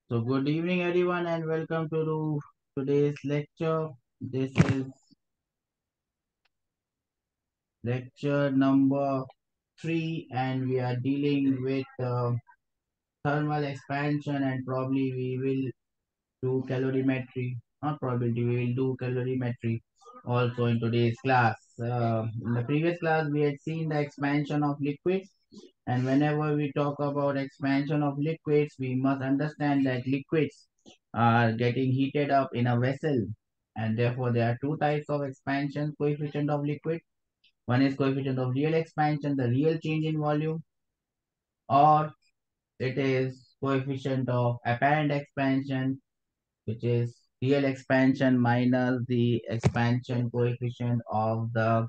So good evening everyone and welcome to today's lecture. This is lecture number 3 and we are dealing with thermal expansion and probably we will do calorimetry. Not probably, we will do calorimetry also in today's class. In the previous class we had seen the expansion of liquids, and whenever we talk about expansion of liquids we must understand that liquids are getting heated up in a vessel, and therefore there are two types of expansion coefficient of liquid. One is coefficient of real expansion, the real change in volume, or it is coefficient of apparent expansion, which is real expansion minus the expansion coefficient of the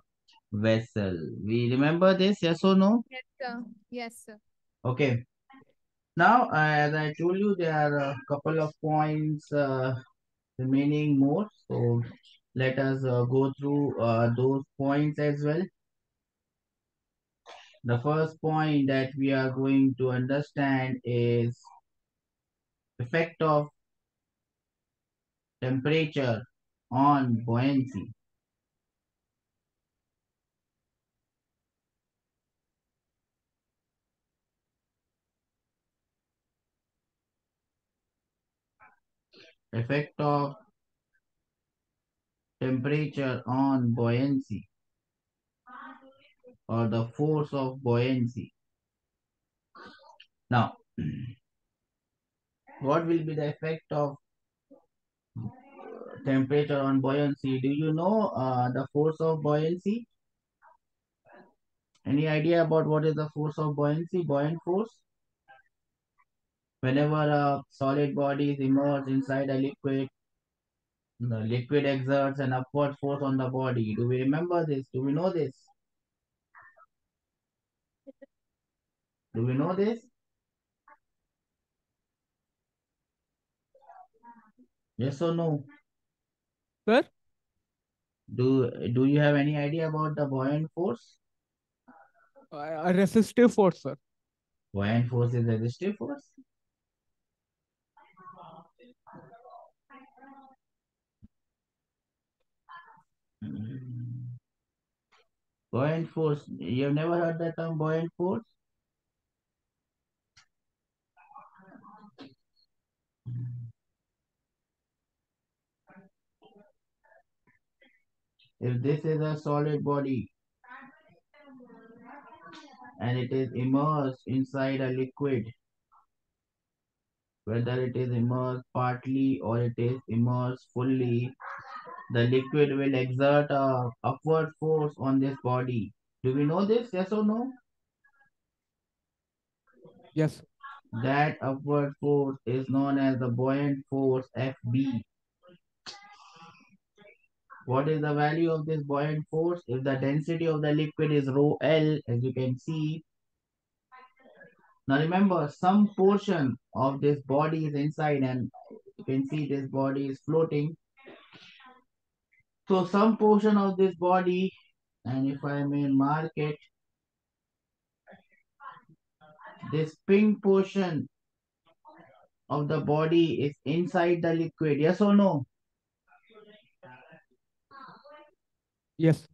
vessel. We remember this, yes or no? Yes, sir. Yes, sir. Okay. Now, as I told you, there are a couple of points remaining more. So let us go through those points as well. The first point that we are going to understand is effect of temperature on buoyancy. Effect of temperature on buoyancy, or the force of buoyancy. Now, what will be the effect of temperature on buoyancy? Do you know the force of buoyancy? Any idea about what is the force of buoyancy? Buoyant force? Whenever a solid body is immersed inside a liquid, the liquid exerts an upward force on the body. Do we remember this? Do we know this? Do we know this? Yes or no? Sir, Do you have any idea about the buoyant force? a resistive force, sir. Buoyant force is resistive force. Mm. Buoyant force. You have never heard the term buoyant force? If this is a solid body and it is immersed inside a liquid, whether it is immersed partly or it is immersed fully, the liquid will exert a upward force on this body. Do we know this? Yes or no? Yes. That upward force is known as the buoyant force FB. What is the value of this buoyant force? If the density of the liquid is rho L, as you can see. Now remember, some portion of this body is inside, and you can see this body is floating. So some portion of this body, and if I may mark it, this pink portion of the body is inside the liquid. Yes or no? Yes.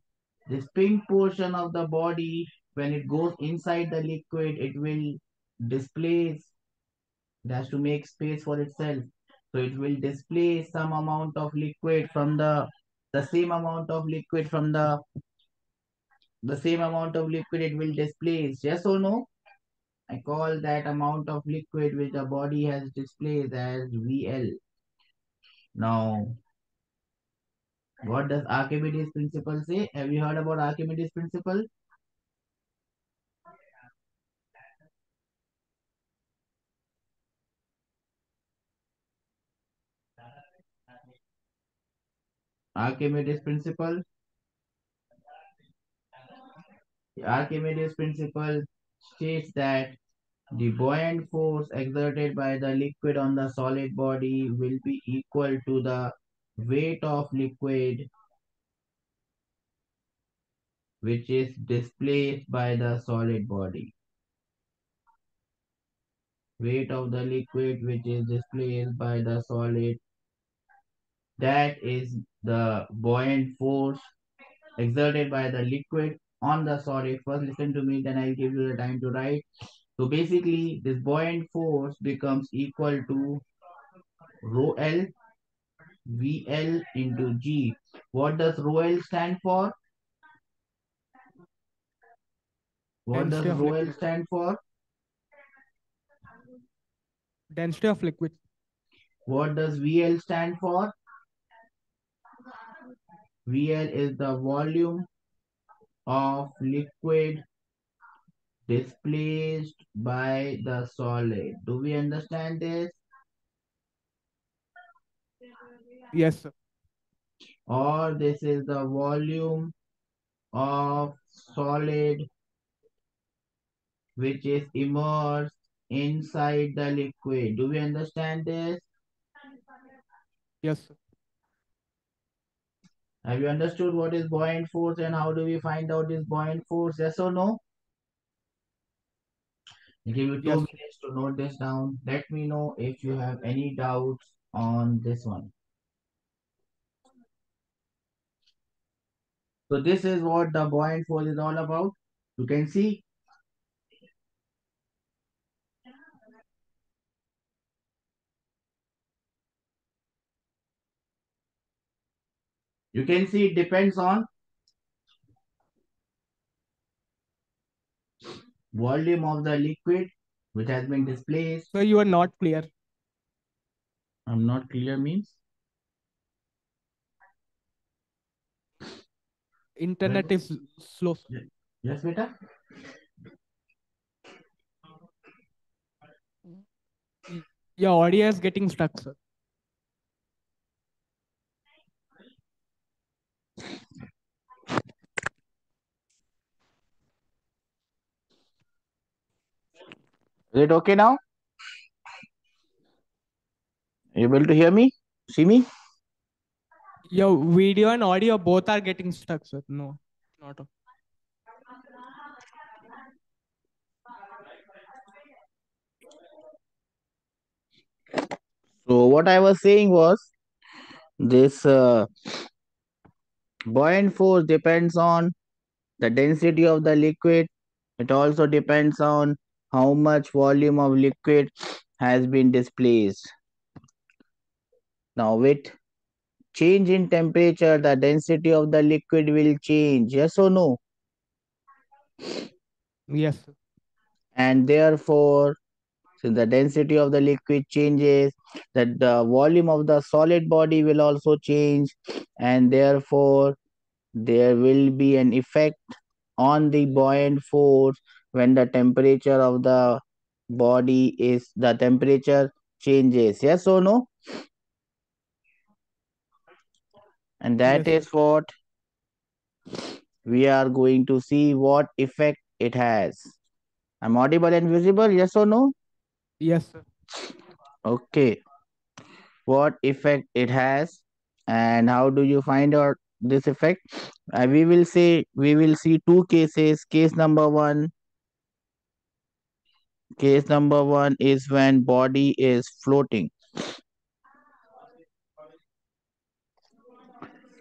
This pink portion of the body, when it goes inside the liquid, it will displace. It has to make space for itself. So it will displace some amount of liquid from the same amount of liquid from the same amount of liquid it will displace. Yes or no? I call that amount of liquid which the body has displaced as VL. Now, what does Archimedes principle say? Have you heard about Archimedes principle? Archimedes principle. The Archimedes principle states that the buoyant force exerted by the liquid on the solid body will be equal to the weight of liquid which is displaced by the solid body. weight of the liquid which is displaced by the solid. That is the buoyant force exerted by the liquid on the solid. First listen to me, then I'll give you the time to write. So basically this buoyant force becomes equal to rho L VL into G. What does rho L stand for? What does Density of rho L liquid. stand for? Density of liquid. What does VL stand for? VL is the volume of liquid displaced by the solid. Do we understand this? Yes, sir. Or this is the volume of solid which is immersed inside the liquid. Do we understand this? Yes, sir. Have you understood what is buoyant force and how do we find out this buoyant force? Yes or no? I'll give you two Yes, sir. minutes to note this down. Let me know if you have any doubts on this one. So this is what the buoyant force is all about. You can see, it depends on volume of the liquid which has been displaced. So you are not clear. I'm not clear means. Internet is slow, sir. Yes, yes, beta. Your audio is getting stuck, sir. Is it okay now? Able to hear me? See me? Your video and audio both are getting stuck, sir. No, not. So what I was saying was this buoyant force depends on the density of the liquid. It also depends on how much volume of liquid has been displaced. Now with change in temperature, the density of the liquid will change. Yes or no? Yes, sir. And therefore, since the density of the liquid changes, that the volume of the solid body will also change, and therefore there will be an effect on the buoyant force when the temperature of the body is the temperature changes. Yes or no? And that Yes, sir. is what we are going to see what effect it has. I'm audible and visible, yes or no? Yes, sir. Okay. What effect it has and how do you find out this effect? We will see two cases. Case number one is when body is floating.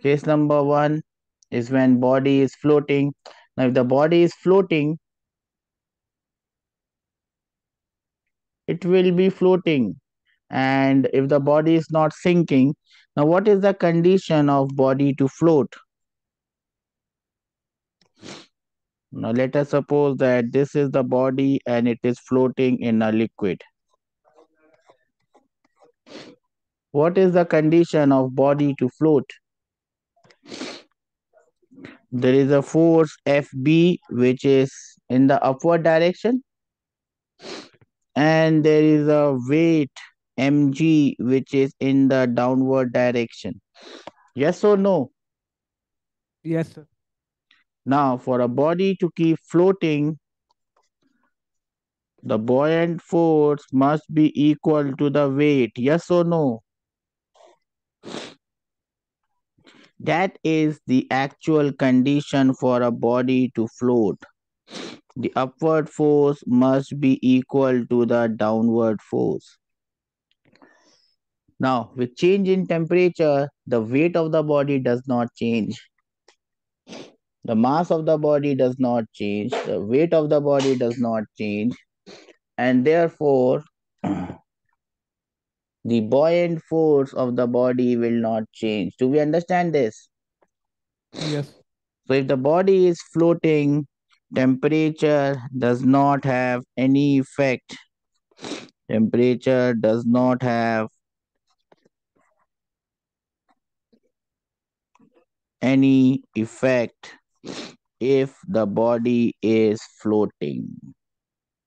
Case number one is when body is floating. Now, if the body is floating, it will be floating. And if the body is not sinking, now what is the condition of body to float? Now, let us suppose that this is the body and it is floating in a liquid. What is the condition of body to float? There is a force FB which is in the upward direction, and there is a weight mg which is in the downward direction. Yes or no? Yes, sir. Now, for a body to keep floating, the buoyant force must be equal to the weight. Yes or no? That is the actual condition for a body to float. the upward force must be equal to the downward force. Now, with change in temperature, the weight of the body does not change. The mass of the body does not change. The weight of the body does not change. And therefore, the buoyant force of the body will not change. Do we understand this? Yes. So, if the body is floating, temperature does not have any effect. Temperature does not have any effect if the body is floating.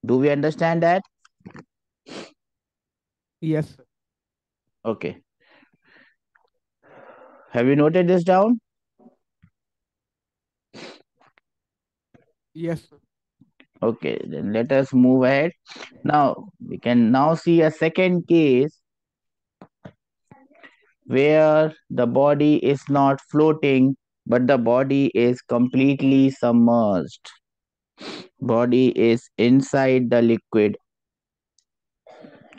Do we understand that? Yes. Okay. Have you noted this down? Yes. Okay, then let us move ahead. Now, we can now see a second case where the body is not floating, but the body is completely submerged. Body is inside the liquid,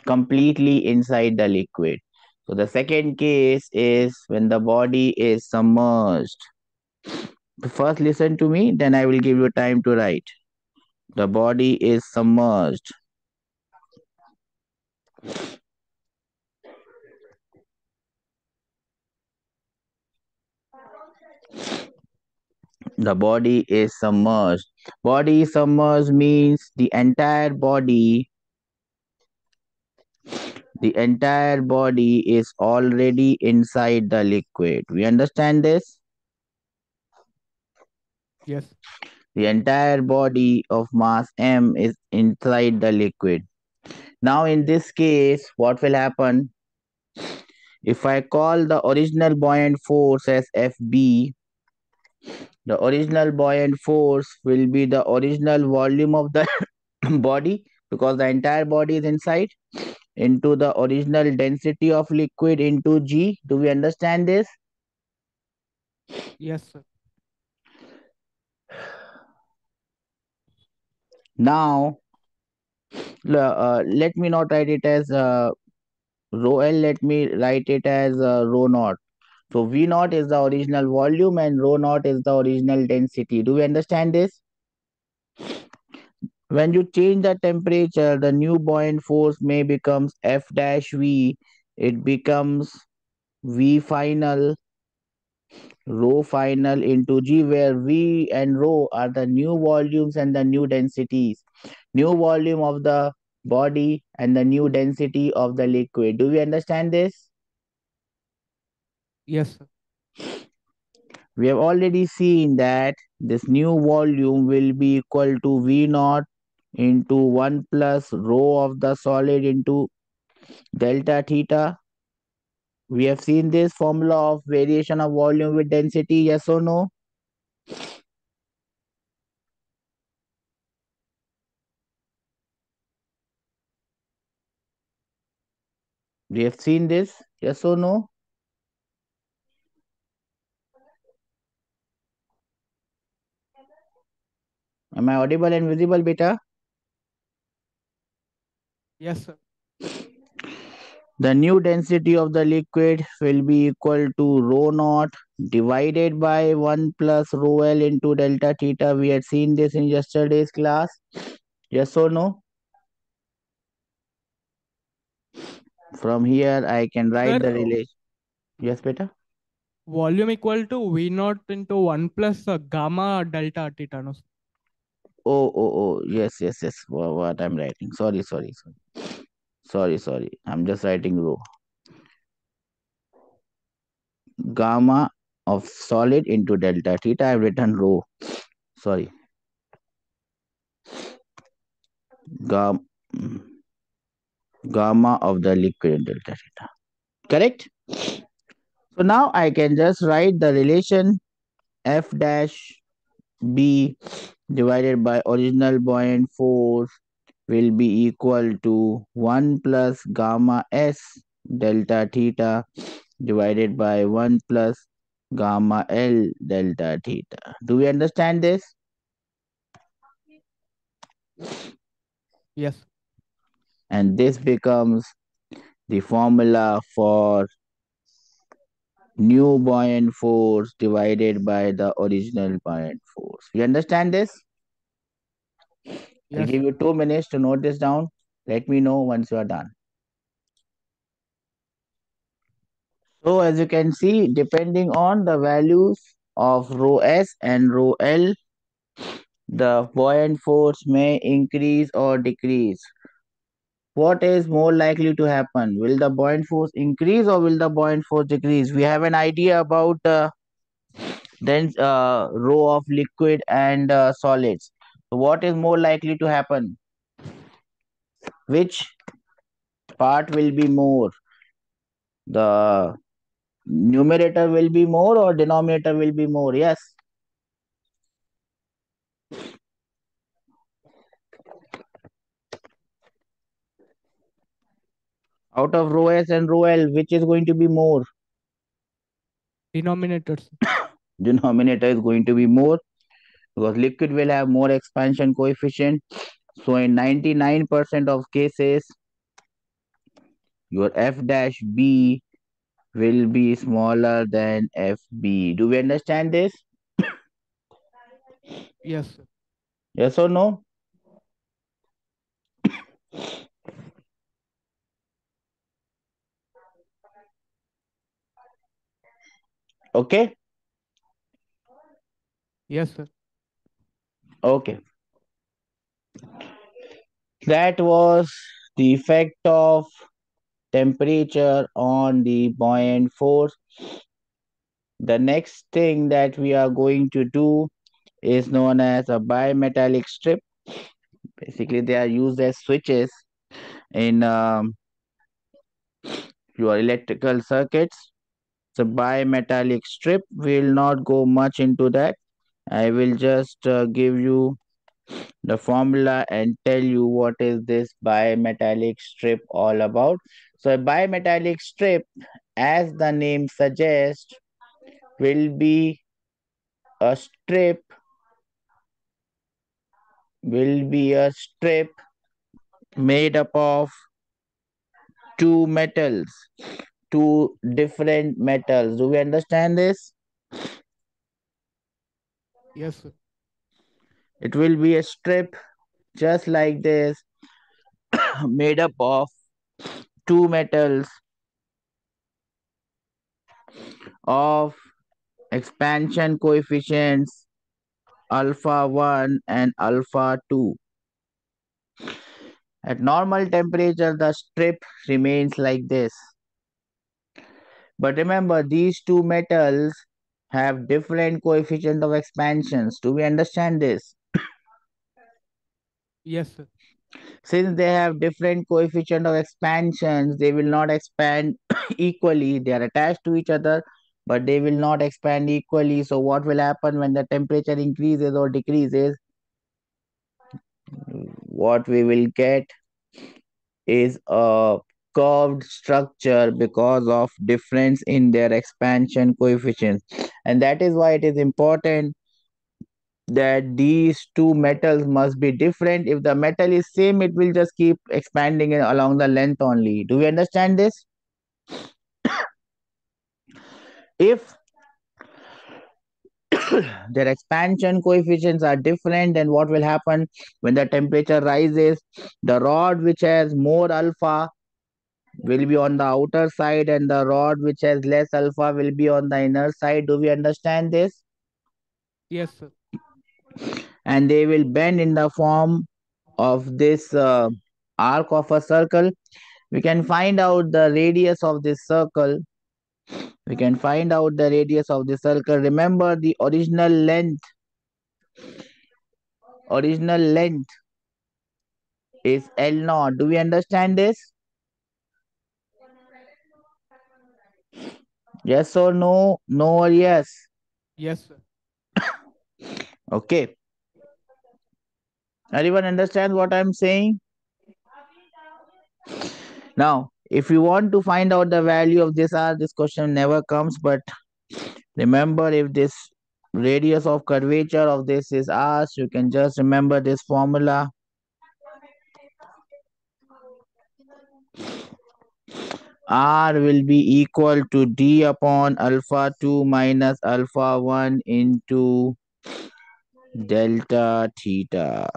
completely inside the liquid. So the second case is when the body is submerged. First listen to me, then I will give you time to write. The body is submerged. The body is submerged. Body submerged means the entire body is already inside the liquid. We understand this? Yes. The entire body of mass m is inside the liquid. Now in this case, what will happen? If I call the original buoyant force as Fb, the original buoyant force will be the original volume of the body, because the entire body is inside, into the original density of liquid into G. Do we understand this? Yes, sir. Now, let me not write it as rho L, let me write it as rho naught. So V naught is the original volume and rho naught is the original density. Do we understand this? When you change the temperature, the new buoyant force may becomes F dash V. It becomes V final, rho final into G, where V and rho are the new volumes and the new densities. New volume of the body and the new density of the liquid. Do we understand this? Yes, sir. We have already seen that this new volume will be equal to V naught into 1 plus rho of the solid into delta theta. We have seen this formula of variation of volume with density, yes or no? We have seen this, yes or no? Am I audible and visible, beta? Yes, sir. The new density of the liquid will be equal to rho naught divided by 1 plus rho L into delta theta. We had seen this in yesterday's class. Yes or no? From here, I can Sir, write the relation. Yes, beta? volume equal to V naught into 1 plus gamma delta theta. No, sir. Oh. Yes, yes, yes. What I'm writing. Sorry. I'm just writing rho. Gamma of solid into delta theta. I've written rho. Sorry. Gamma, gamma of the liquid in delta theta. Correct? So now I can just write the relation F dash B divided by original buoyant force will be equal to 1 plus gamma S delta theta divided by 1 plus gamma L delta theta. Do we understand this? Yes. And this becomes the formula for new buoyant force divided by the original buoyant force. You understand this? I'll Yes. give you 2 minutes to note this down. Let me know once you are done. So as you can see, depending on the values of rho s and rho l, the buoyant force may increase or decrease. What is more likely to happen? Will the buoyant force increase or will the buoyant force decrease? We have an idea about then row of liquid and solids. So what is more likely to happen? Which part will be more? The numerator will be more or denominator will be more? Yes. Out of row S and row L, which is going to be more? Denominators. Denominator is going to be more because liquid will have more expansion coefficient. So in 99% of cases, your F dash B will be smaller than FB. Do we understand this? Yes. Yes or no? Okay. Yes, sir. Okay. That was the effect of temperature on the buoyant force. The next thing that we are going to do is known as a bimetallic strip. Basically, they are used as switches in your electrical circuits. So, bimetallic strip will not go much into that. I will just give you the formula and tell you what is this bimetallic strip all about. So, a bimetallic strip, as the name suggests, will be a strip will be a strip made up of two metals, two different metals. Do we understand this? Yes, sir. It will be a strip just like this, made up of two metals of expansion coefficients alpha 1 and alpha 2. At normal temperature, the strip remains like this. But remember, these two metals have different coefficient of expansions. Do we understand this? Yes, sir. Since they have different coefficient of expansions, they will not expand equally. They are attached to each other, but they will not expand equally. So what will happen when the temperature increases or decreases? What we will get is a curved structure because of difference in their expansion coefficients. And that is why it is important that these two metals must be different. If the metal is same, it will just keep expanding along the length only. Do we understand this? If their expansion coefficients are different, then what will happen when the temperature rises? The rod which has more alpha will be on the outer side and the rod which has less alpha will be on the inner side. Do we understand this? Yes, sir. And they will bend in the form of this arc of a circle. We can find out the radius of this circle. We can find out the radius of the circle. Remember the original length is L naught. Do we understand this? Yes or no? No or yes? Yes, sir. Okay. Everyone understands what I'm saying? Now, if you want to find out the value of this R, this question never comes. But remember, if this radius of curvature of this is R, you can just remember this formula. R will be equal to D upon alpha 2 minus alpha 1 into delta theta.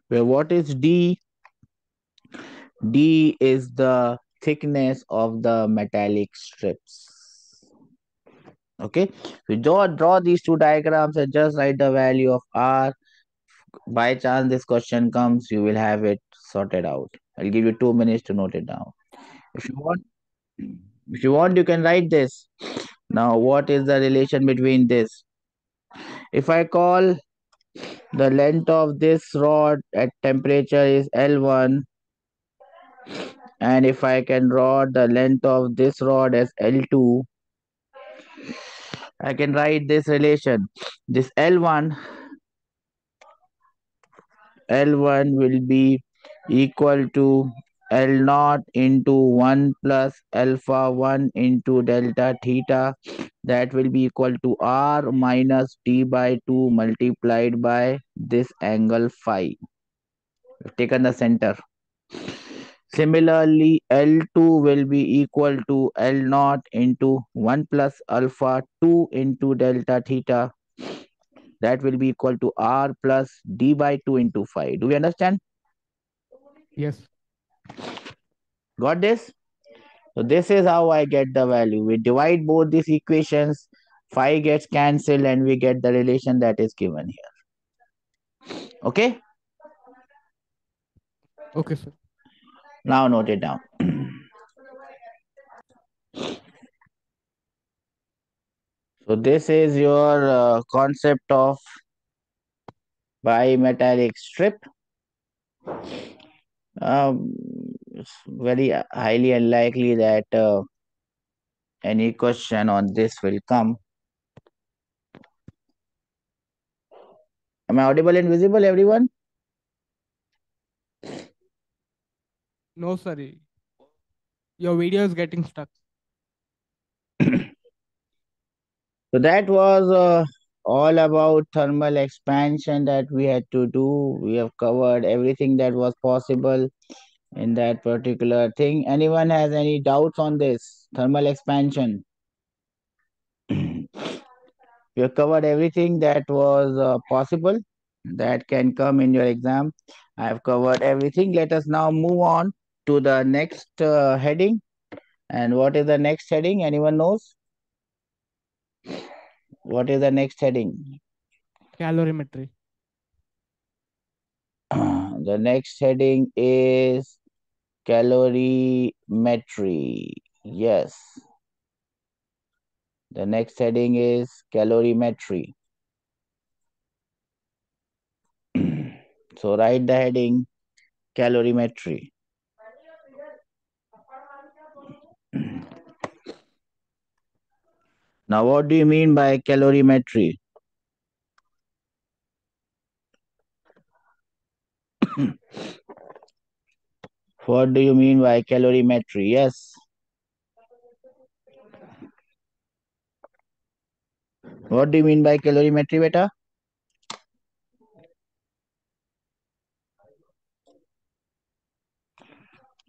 Where what is D? D is the thickness of the metallic strips. Okay, we draw these two diagrams and just write the value of R. By chance this question comes, you will have it sorted out. I'll give you 2 minutes to note it down. If you want, if you want, you can write this. Now, what is the relation between this? If I call the length of this rod at temperature is L1, and if I can draw the length of this rod as L2, I can write this relation. This L1 will be equal to L naught into 1 plus alpha 1 into delta theta. That will be equal to R minus D by 2 multiplied by this angle phi. We've taken the center. Similarly, L2 will be equal to L naught into 1 plus alpha 2 into delta theta. That will be equal to R plus D by 2 into phi. Do we understand? Yes. Got this? So this is how I get the value. We divide both these equations, phi gets cancelled and we get the relation that is given here. Okay? Okay, sir. Now note it down. So this is your concept of bimetallic strip. It's very highly unlikely that any question on this will come. Am I audible and visible, everyone? No, sir. Your video is getting stuck. So that was all about thermal expansion that we had to do. We have covered everything that was possible in that particular thing. Anyone has any doubts on this thermal expansion? We have covered everything that was possible that can come in your exam. I have covered everything. Let us now move on to the next heading. And what is the next heading? Anyone knows? What is the next heading? Calorimetry. The next heading is calorimetry. Yes. The next heading is calorimetry. So write the heading calorimetry. Now, what do you mean by calorimetry? What do you mean by calorimetry? Yes. What do you mean by calorimetry, beta?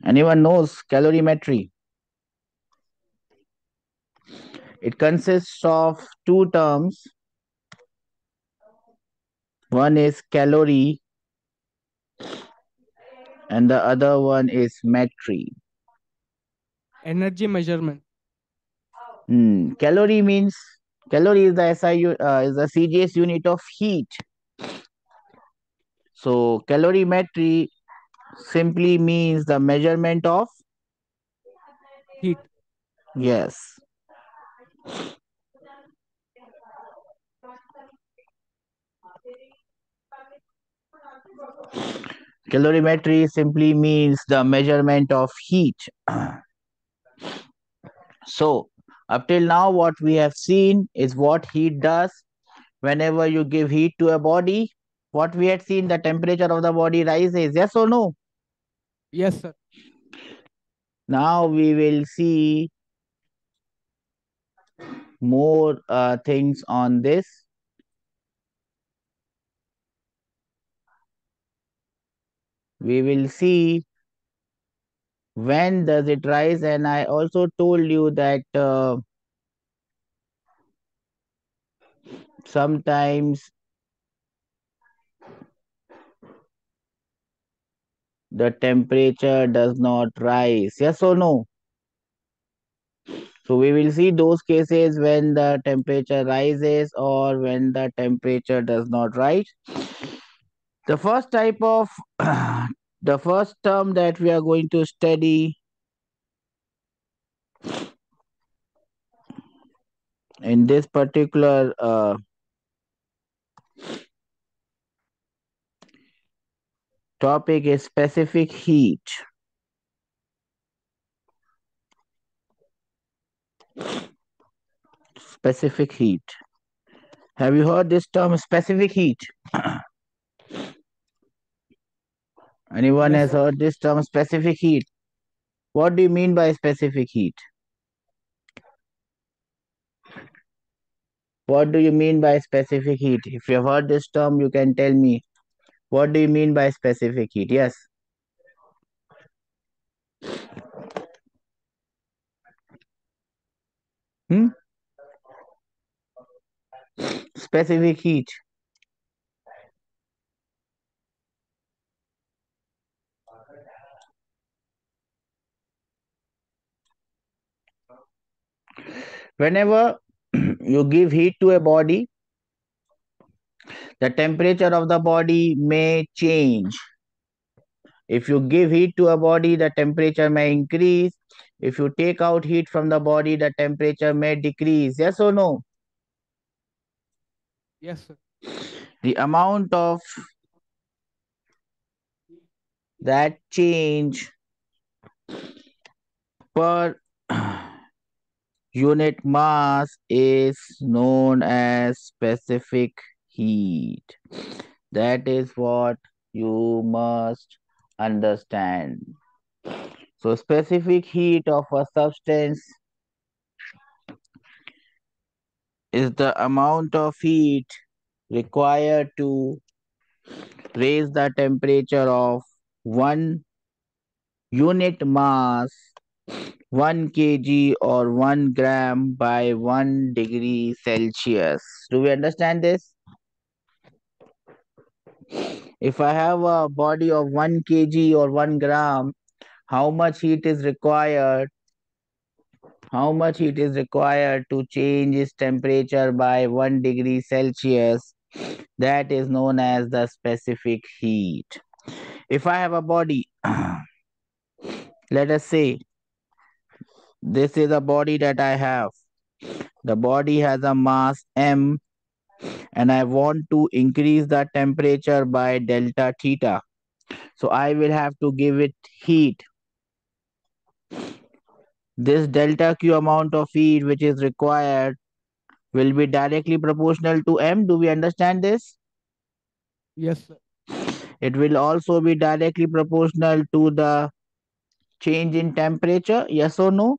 Anyone knows calorimetry? It consists of two terms. One is calorie and the other one is metry. Energy measurement. Calorie means calorie is the is the CGS unit of heat. So calorimetry simply means the measurement of Heat. yes. Calorimetry simply means the measurement of heat. So up till now what we have seen is what heat does. Whenever you give heat to a body, what we had seen, the temperature of the body rises. Yes or no? Yes, sir. Now we will see more things on this. We will see when does it rise, and I also told you that sometimes the temperature does not rise. Yes or no? So we will see those cases when the temperature rises or when the temperature does not rise. The first type of the first term that we are going to study in this particular topic is specific heat. Specific heat. Have you heard this term specific heat? Anyone Yes, has sir. heard this term specific heat? What do you mean by specific heat? What do you mean by specific heat? If you have heard this term, you can tell me. What do you mean by specific heat? Yes. Hmm? Specific heat. Whenever you give heat to a body, the temperature of the body may change. If you give heat to a body, the temperature may increase. If you take out heat from the body, the temperature may decrease. Yes or no? Yes, sir. The amount of that change per unit mass is known as specific heat. That is what you must understand. So, specific heat of a substance is the amount of heat required to raise the temperature of one unit mass 1 kg or 1 gram by 1 degree Celsius. Do we understand this? If I have a body of 1 kg or 1 gram, how much heat is required? How much heat is required to change its temperature by 1 degree Celsius? That is known as the specific heat. If I have a body, let us say this is a body that I have. The body has a mass m and I want to increase the temperature by delta theta. So I will have to give it heat. This delta Q amount of heat which is required will be directly proportional to m. Do we understand this? Yes, sir. It will also be directly proportional to the change in temperature. Yes or no?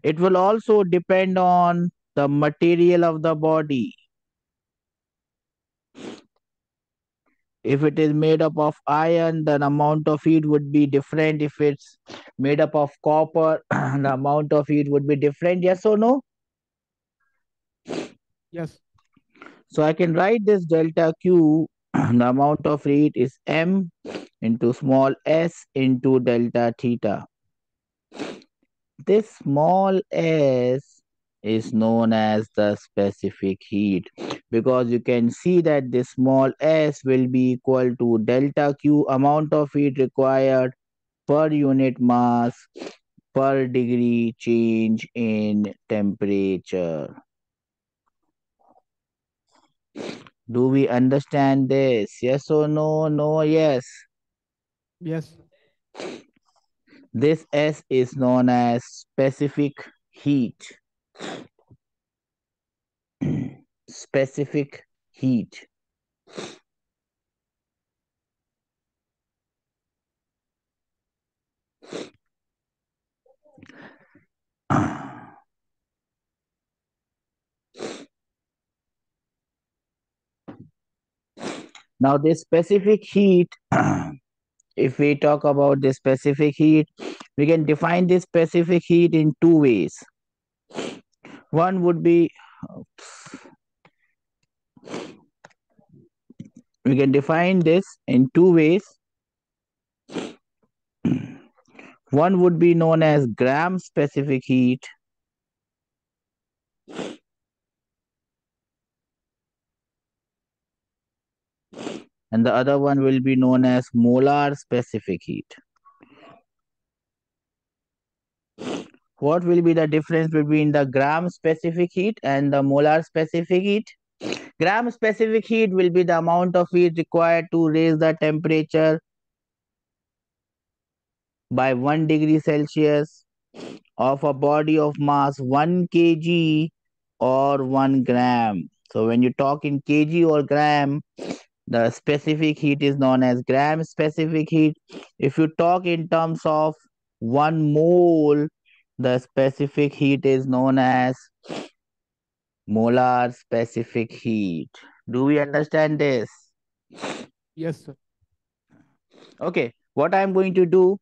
It will also depend on the material of the body. If it is made up of iron, the amount of heat would be different. If it's made up of copper, the amount of heat would be different. Yes or no? Yes. So I can write this delta Q, the amount of heat is m into small s into delta theta. This small s is known as the specific heat because you can see that this small s will be equal to delta Q amount of heat required per unit mass per degree change in temperature. Do we understand this? Yes or no? No, yes. Yes. This S is known as specific heat. Specific heat. Now this specific heat, if we talk about the specific heat, we can define this specific heat in two ways. One would be, we can define this in two ways. One would be known as gram specific heat, and the other one will be known as molar specific heat. What will be the difference between the gram specific heat and the molar specific heat? Gram specific heat will be the amount of heat required to raise the temperature by 1 degree Celsius of a body of mass 1 kg or 1 gram. So when you talk in kg or gram, the specific heat is known as gram specific heat. If you talk in terms of 1 mole, the specific heat is known as molar specific heat. Do we understand this? Yes, sir. Okay, what I'm going to do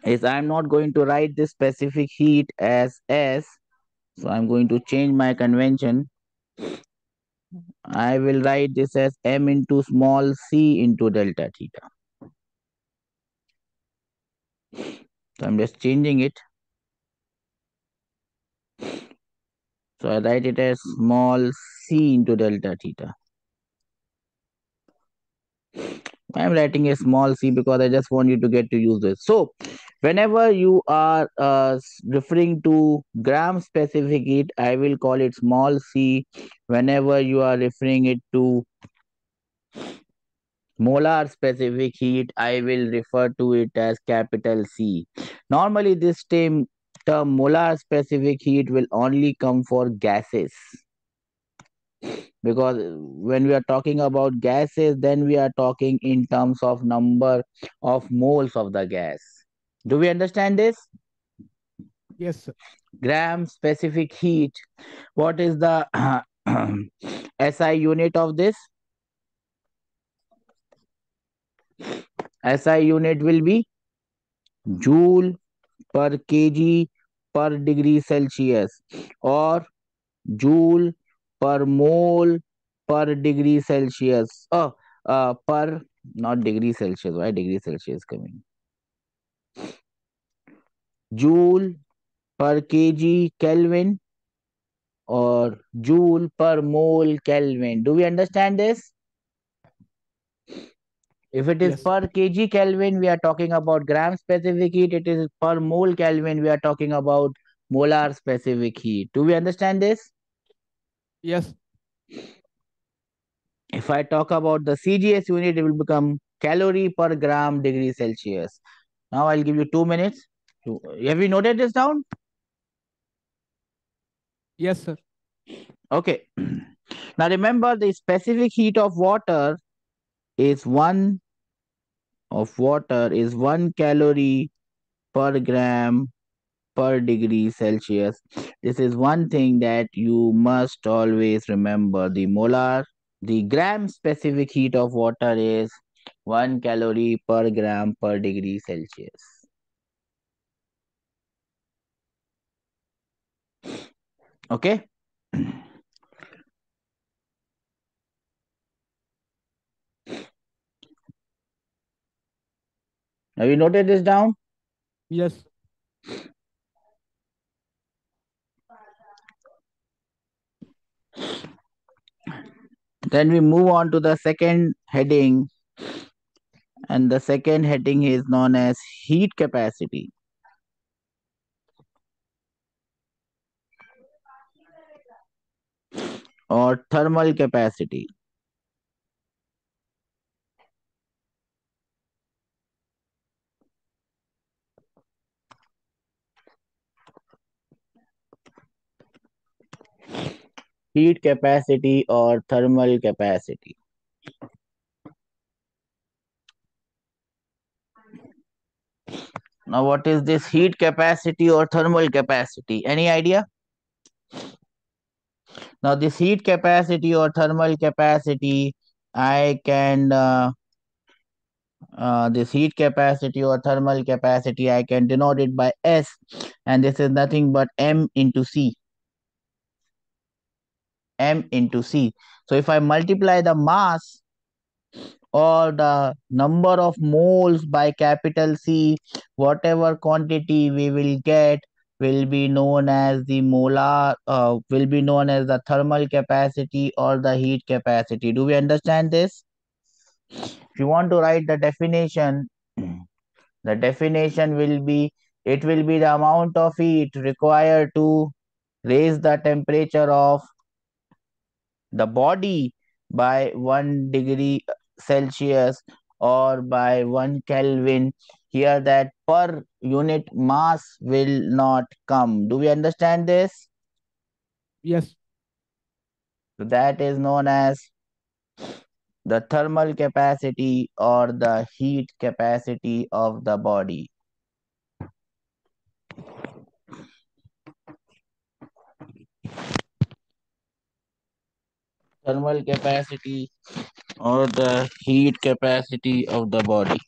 is I'm not going to write this specific heat as S. So I'm going to change my convention. I will write this as m into small c into delta theta. So I'm just changing it. So I write it as small c into delta theta. I'm writing a small c because I just want you to get to use this. So whenever you are referring to gram specific heat, I will call it small c. Whenever you are referring it to molar specific heat, I will refer to it as capital C. Normally, this term molar specific heat will only come for gases, because when we are talking about gases, then we are talking in terms of number of moles of the gas. Do we understand this? Yes, sir. Gram specific heat. What is the SI unit of this? SI unit will be joule per kg per degree Celsius, or joule per mole per degree Celsius. Per, not degree Celsius. Why degree Celsius coming? Joule per kg Kelvin or joule per mole Kelvin. Do we understand this? If it is Yes, per kg Kelvin, we are talking about gram specific heat. It is per mole Kelvin, we are talking about molar specific heat. Do we understand this? yes, If I talk about the CGS unit, it will become calorie per gram degree Celsius. Now I'll give you 2 minutes. Have you noted this down? yes, sir. Okay. Now remember, the specific heat of water is 1 calorie per gram per degree Celsius. This is one thing that you must always remember. The gram specific heat of water is 1 calorie per gram per degree Celsius. Okay. Have you noted this down? Yes, Then we move on to the second heading, and the second heading is known as heat capacity or thermal capacity. Heat capacity or thermal capacity. Now, what is this heat capacity or thermal capacity? Any idea? Now, this heat capacity or thermal capacity I can this heat capacity or thermal capacity, I can denote it by S, and this is nothing but M into C. M into C. So if I multiply the mass or the number of moles by capital C, whatever quantity we will get will be known as the will be known as the thermal capacity or the heat capacity. Do we understand this? If you want to write the definition, the definition will be, it will be the amount of heat required to raise the temperature of the body by 1 degree Celsius or by 1 Kelvin. Here that per unit mass will not come. Do we understand this? Yes. So that is known as the thermal capacity or the heat capacity of the body. Thermal capacity or the heat capacity of the body.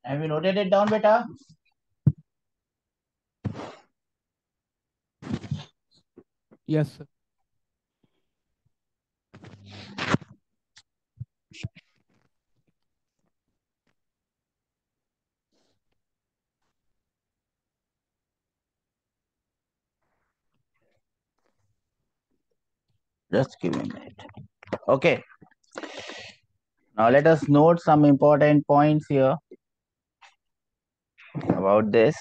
Have you noted it down, beta? Yes, sir. Just give me a minute. Okay. Now let us note some important points here about this.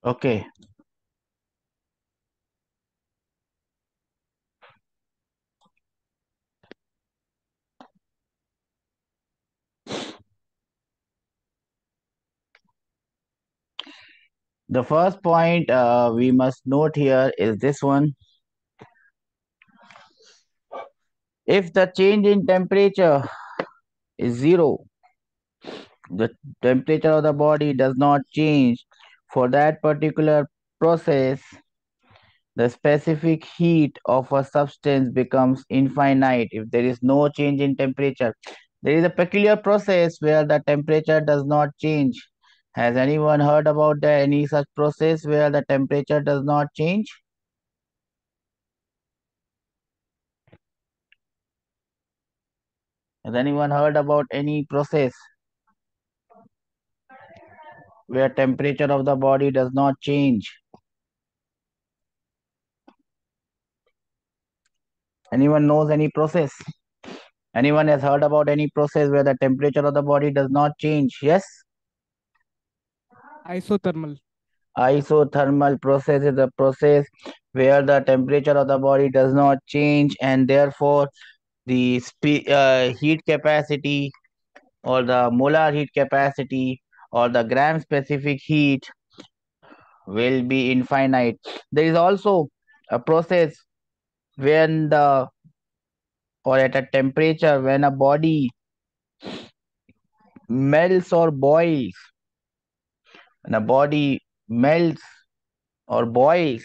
Okay. The first point we must note here is this one. If the change in temperature is zero, the temperature of the body does not change for that particular process, the specific heat of a substance becomes infinite if there is no change in temperature. There is a peculiar process where the temperature does not change. Has anyone heard about any such process where the temperature does not change? Has anyone heard about any process where temperature of the body does not change? Anyone knows any process? Anyone has heard about any process where the temperature of the body does not change? Yes? Isothermal. Isothermal process is a process where the temperature of the body does not change, and therefore the heat capacity or the molar heat capacity or the gram specific heat will be infinite. There is also a process when the or at a temperature when a body melts or boils. When a body melts or boils,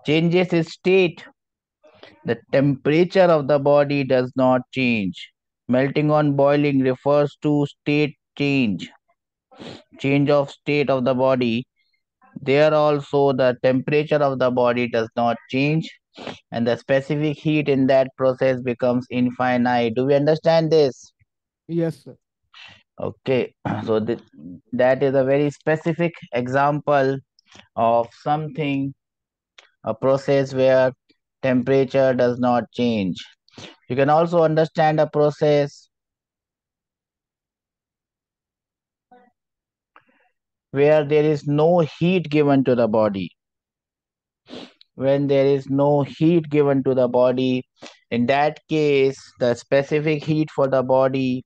changes its state, The temperature of the body does not change. Melting on boiling refers to state change, change of state of the body. There also the temperature of the body does not change and the specific heat in that process becomes infinite. Do we understand this? Yes, sir. Okay, so that is a very specific example of something, a process where temperature does not change. You can also understand a process where there is no heat given to the body. When there is no heat given to the body, in that case, the specific heat for the body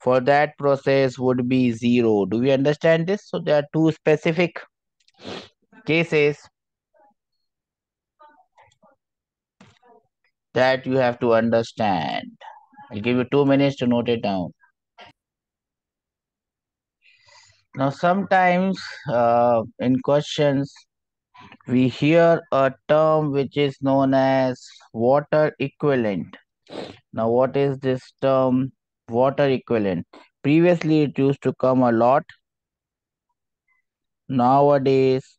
for that process would be zero. Do we understand this? So there are two specific cases that you have to understand. I'll give you 2 minutes to note it down. Now, sometimes in questions, we hear a term which is known as water equivalent. Now, what is this term water equivalent? Previously, it used to come a lot. Nowadays,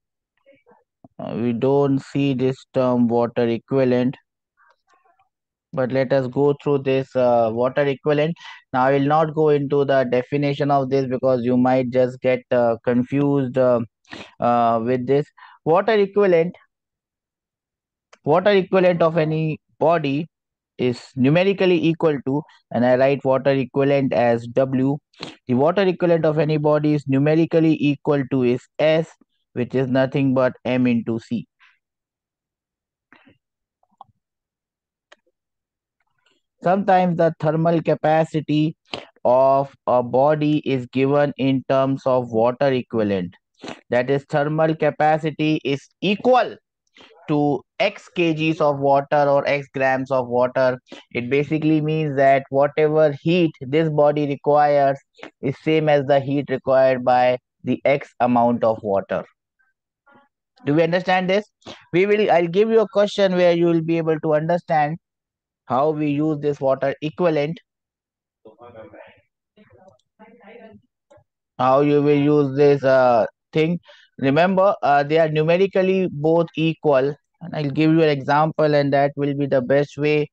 we don't see this term water equivalent. But let us go through this water equivalent. Now, I will not go into the definition of this because you might just get confused with this. Water equivalent, water equivalent of any body is numerically equal to, and I write water equivalent as W. The water equivalent of any body is numerically equal to is S, which is nothing but M into C. Sometimes the thermal capacity of a body is given in terms of water equivalent. That is, thermal capacity is equal to x kgs of water or x grams of water. It basically means that whatever heat this body requires is same as the heat required by the x amount of water. Do we understand this? I'll give you a question where you will be able to understand how we use this water equivalent, how you will use this thing. Remember, they are numerically both equal. And I'll give you an example, and that will be the best way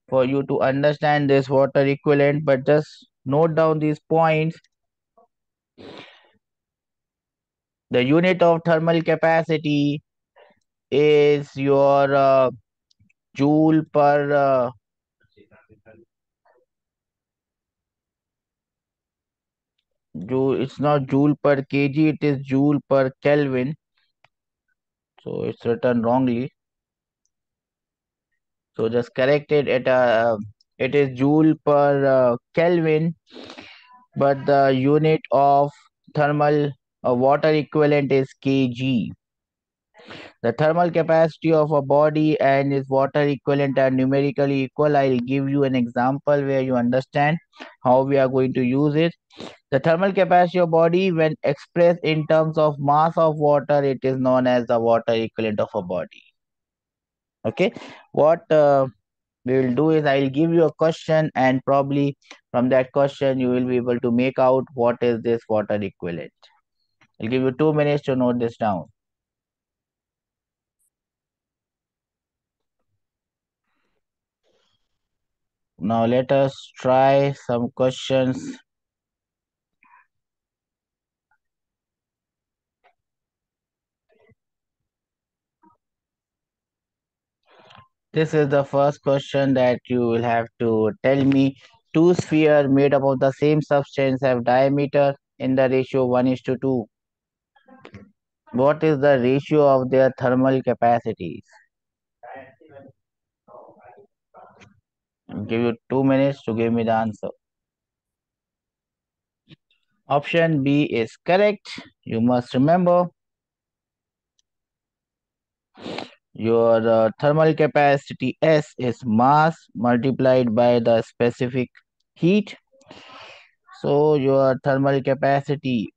for you to understand this water equivalent. But just note down these points. The unit of thermal capacity is your joule per joule. It's not joule per kg, it is joule per Kelvin. So it's written wrongly. So just correct it at it is joule per Kelvin, but the unit of thermal water equivalent is kg. The thermal capacity of a body and its water equivalent are numerically equal. I'll give you an example where you understand how we are going to use it. The thermal capacity of body, when expressed in terms of mass of water, it is known as the water equivalent of a body. Okay, what we will do is I'll give you a question, and probably from that question you will be able to make out what is this water equivalent. I'll give you 2 minutes to note this down. Now let us try some questions. This is the first question that you will have to tell me. Two spheres made up of the same substance have diameter in the ratio 1:2. What is the ratio of their thermal capacities? I'll give you 2 minutes to give me the answer. Option B is correct. You must remember your thermal capacity S is mass multiplied by the specific heat. So your thermal capacity,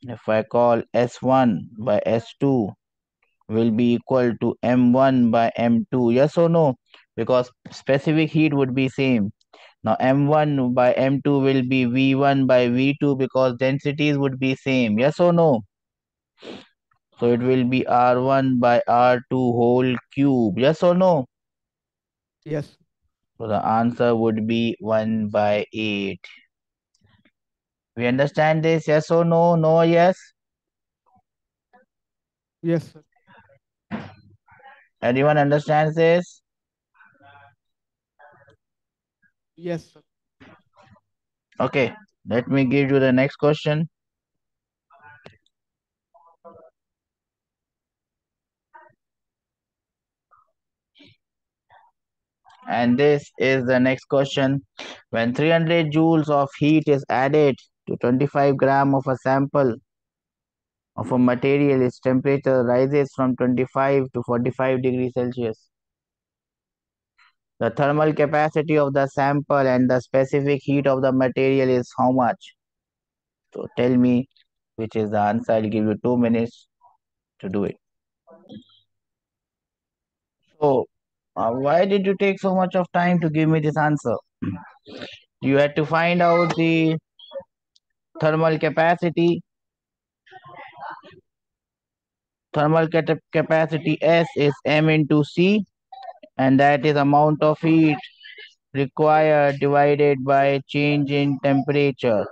if I call S1 by S2, will be equal to M1 by M2. Yes or no? because specific heat would be same. Now M1 by M2 will be V1 by V2 because densities would be same. Yes or no? So it will be R1 by R2 whole cube. Yes or no? Yes. So the answer would be 1 by 8. We understand this? Yes or no? No or yes? Yes, sir. Everyone understands this? Yes, sir. Okay, let me give you the next question. And this is the next question. When 300 joules of heat is added to 25 gram of a sample of a material, its temperature rises from 25 to 45 degrees Celsius. The thermal capacity of the sample and the specific heat of the material is how much? So tell me which is the answer. I'll give you 2 minutes to do it. So, why did you take so much of time to give me this answer? You had to find out the thermal capacity. Capacity S is M into C, and that is amount of heat required divided by change in temperature.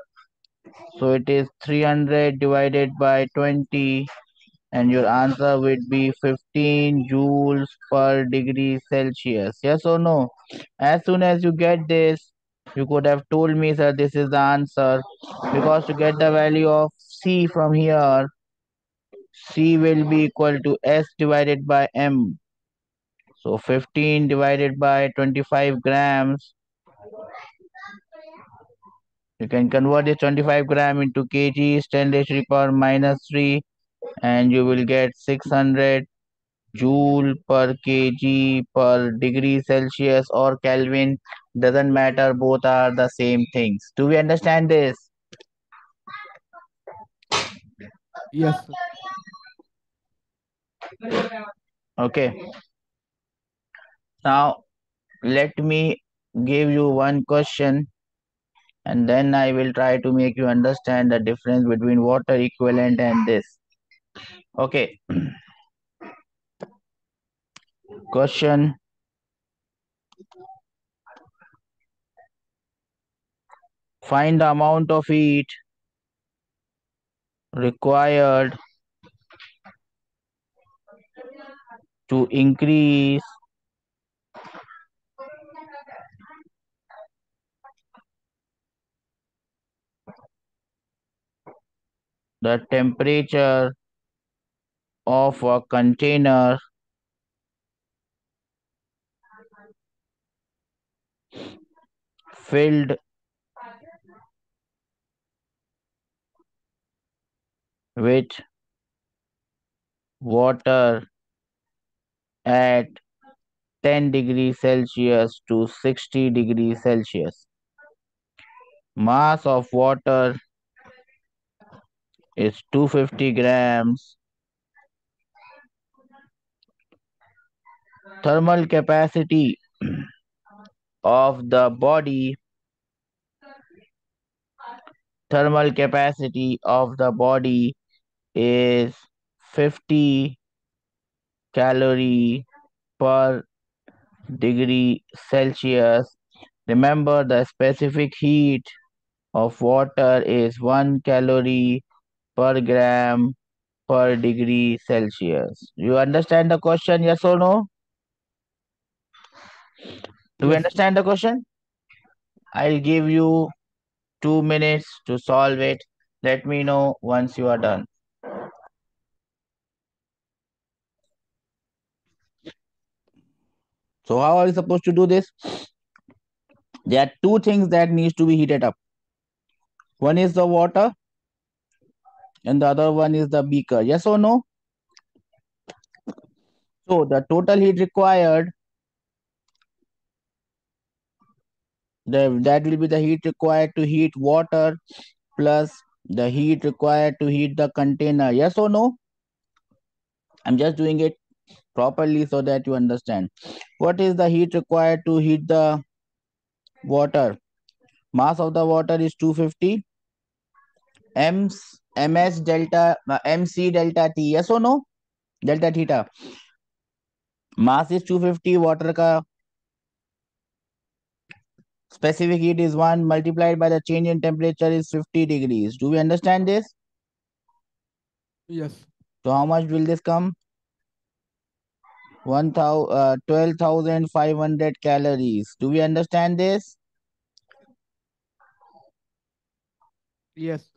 So it is 300 divided by 20, and your answer would be 15 joules per degree Celsius. Yes or no? As soon as you get this, you could have told me, sir, this is the answer. Because to get the value of C from here, C will be equal to S divided by M. So 15 divided by 25 grams. You can convert this 25 gram into kgs, 10 raised to the power minus 3, and you will get 600 joule per kg per degree Celsius or Kelvin. Doesn't matter, both are the same things. Do we understand this? Yes, sir. Okay. Now let me give you one question and then I will try to make you understand the difference between water equivalent and this. Okay. Question. Find the amount of heat required to increase the temperature of a container filled with water at 10 degrees Celsius to 60 degrees Celsius. Mass of water is 250 grams. Thermal capacity of the body is 50 calorie per degree Celsius. Remember, the specific heat of water is 1 calorie per gram per degree Celsius. You understand the question, yes or no? Do you Yes, sir. understand the question? I'll give you 2 minutes to solve it. Let me know once you are done. So how are we supposed to do this? There are two things that needs to be heated up. One is the water and the other one is the beaker. Yes or no? So the total heat required, that will be the heat required to heat water plus the heat required to heat the container. Yes or no? I'm just doing it properly so that you understand. What is the heat required to heat the water? Mass of the water is 250 m ms delta mc delta t. Yes or no? Delta theta. Mass is 250. Water ka specific heat is 1 multiplied by the change in temperature is 50 degrees. Do we understand this? Yes. So how much will this come? 12,500 calories. Do we understand this? Yes.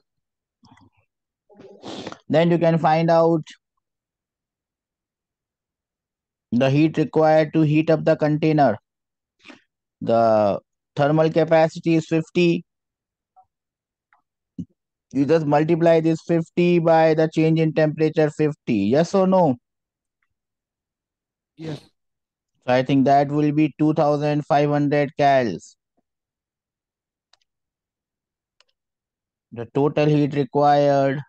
Then you can find out the heat required to heat up the container. The thermal capacity is 50. You just multiply this 50 by the change in temperature 50. Yes or no? Yes. So I think that will be 2,500 cals. The total heat required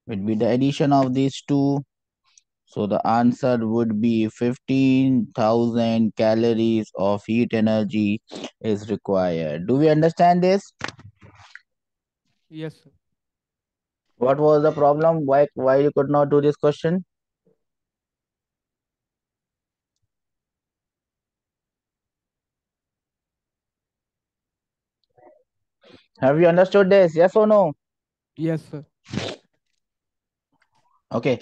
would be the addition of these two. So the answer would be 15,000 calories of heat energy is required. Do we understand this? Yes. What was the problem? Why you could not do this question? Have you understood this? Yes or no? Yes, sir. Okay.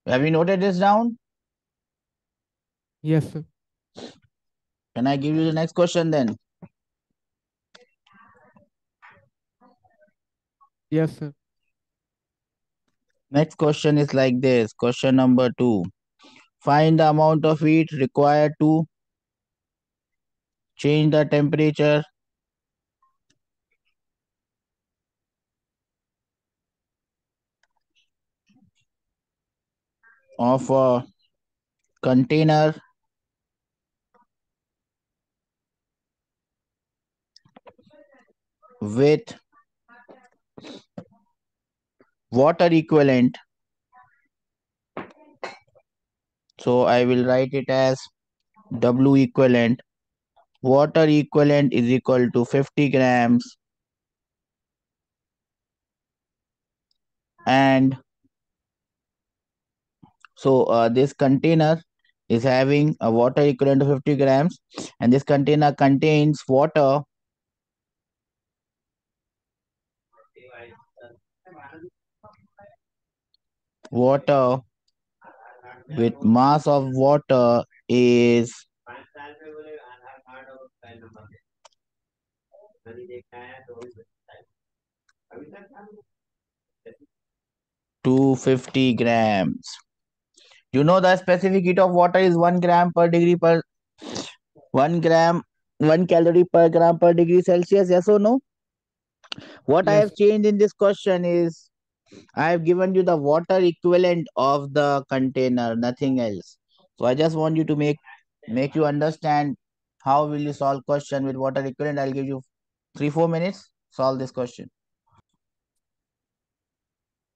Have you noted this down? Yes, sir. Can I give you the next question then? Yes, sir. Next question is like this. Question number 2. Find the amount of heat required to change the temperature of a container with water equivalent. So I will write it as W equivalent. Water equivalent is equal to 50 grams and so this container is having a water equivalent to 50 grams and this container contains water with mass of water is 250 grams. You know the specific heat of water is 1 gram per degree per 1 gram 1 calorie per gram per degree Celsius. Yes or no? What I Yes. have changed in this question is I have given you the water equivalent of the container, nothing else. So I just want you to make you understand how will you solve question with water equivalent. I'll give you 3-4 minutes. Solve this question.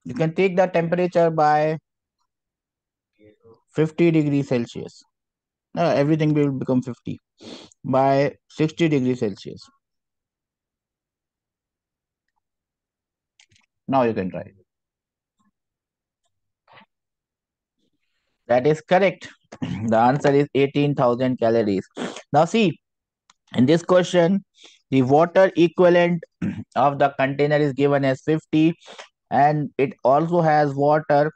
You can take the temperature by 50 degrees Celsius. Everything will become 50 by 60 degrees Celsius. Now you can try. That is correct. The answer is 18,000 calories. Now see, in this question, the water equivalent of the container is given as 50 and it also has water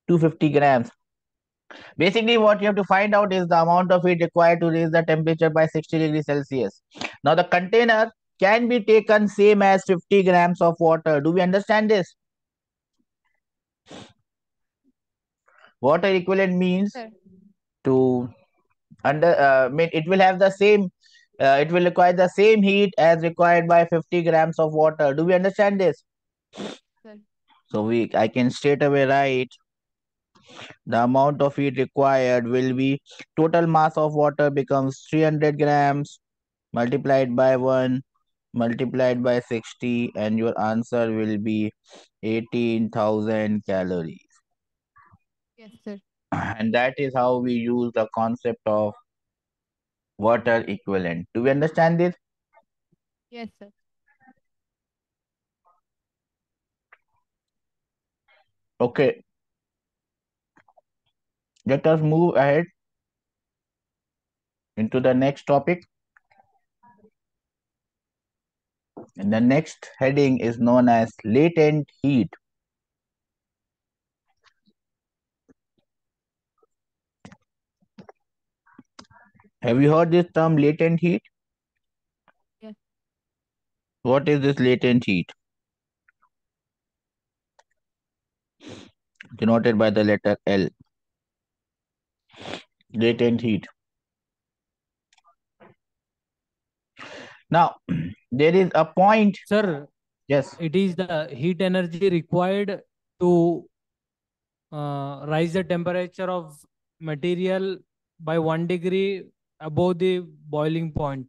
250 grams. Basically, what you have to find out is the amount of heat required to raise the temperature by 60 degrees Celsius. Now, the container can be taken same as 50 grams of water. Do we understand this? Water equivalent means Sir. to mean it will have the same it will require the same heat as required by 50 grams of water. Do we understand this? Sir. So I can straight away write the amount of heat required will be total mass of water becomes 300 grams multiplied by 1 multiplied by 60 and your answer will be 18,000 calories. Yes, sir. And that is how we use the concept of water equivalent. Do we understand this? Yes, sir. Okay, let us move ahead into the next topic. And the next heading is known as latent heat. Have you heard this term latent heat? Yes. What is this latent heat? Denoted by the letter L. Latent heat. Now, there is a point. Sir, Yes. it is the heat energy required to rise the temperature of material by 1 degree above the boiling point.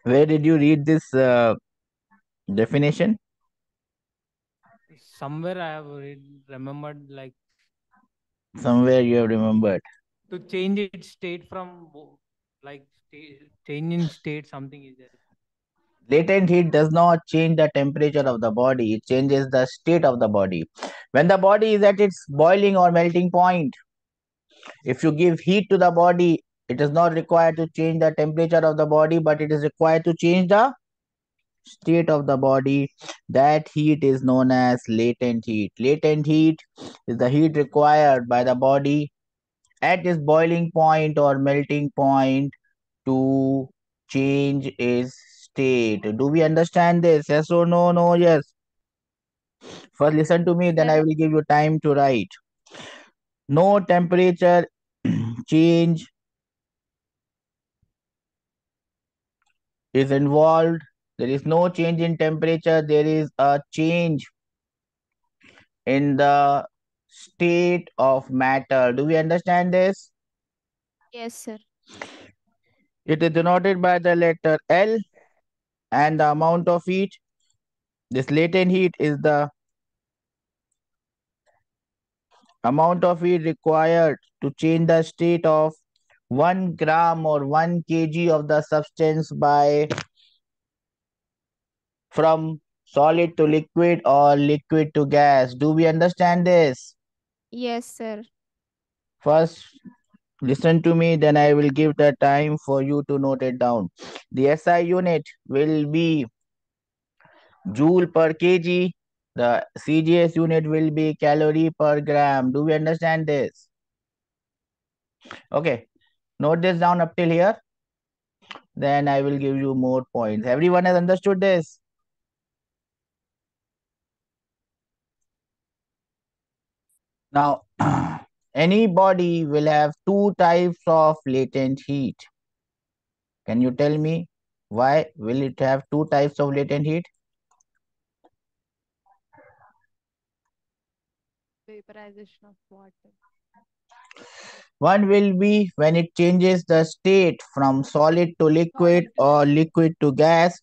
Where did you read this definition? Somewhere I have remembered, like, Somewhere you have remembered. to change its state from like change in state, something is there. Latent heat does not change the temperature of the body, it changes the state of the body. When the body is at its boiling or melting point, if you give heat to the body, it is not required to change the temperature of the body, but it is required to change the state of the body. That heat is known as latent heat. Latent heat is the heat required by the body at its boiling point or melting point to change its state. Do we understand this? Yes or no? No, yes. First, listen to me, then I Yes. will give you time to write. No temperature change is involved. There is no change in temperature, there is a change in the state of matter. Do we understand this? Yes, sir. It is denoted by the letter L, and the amount of heat. This latent heat is the amount of heat required to change the state of 1 gram or 1 kg of the substance by from solid to liquid or liquid to gas. Do we understand this? Yes, sir. First, listen to me, then I will give the time for you to note it down. The SI unit will be joule per kg. The CGS unit will be calorie per gram. Do we understand this? Okay, note this down up till here. Then I will give you more points. Everyone has understood this? Now, any body will have two types of latent heat. Can you tell me why will it have two types of latent heat? Vaporization of water. One will be when it changes the state from solid to liquid Solid. or liquid to gas.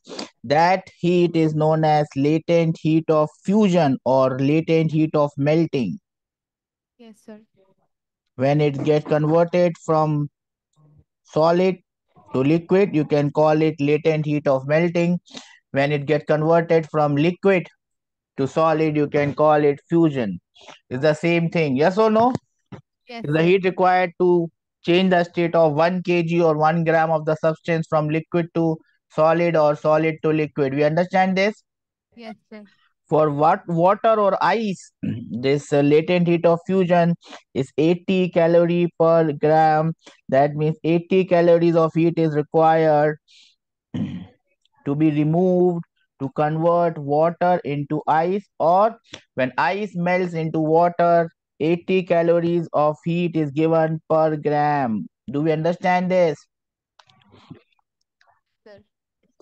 That heat is known as latent heat of fusion or latent heat of melting. Yes, sir. When it gets converted from solid to liquid, you can call it latent heat of melting. When it gets converted from liquid to solid, you can call it fusion. It's the same thing. Yes or no? Yes, Is the sir. heat required to change the state of 1 kg or 1 gram of the substance from liquid to solid or solid to liquid? We understand this? Yes, sir. For what water or ice, this latent heat of fusion is 80 calorie per gram. That means 80 calories of heat is required to be removed to convert water into ice, or when ice melts into water, 80 calories of heat is given per gram. Do we understand this? Sir.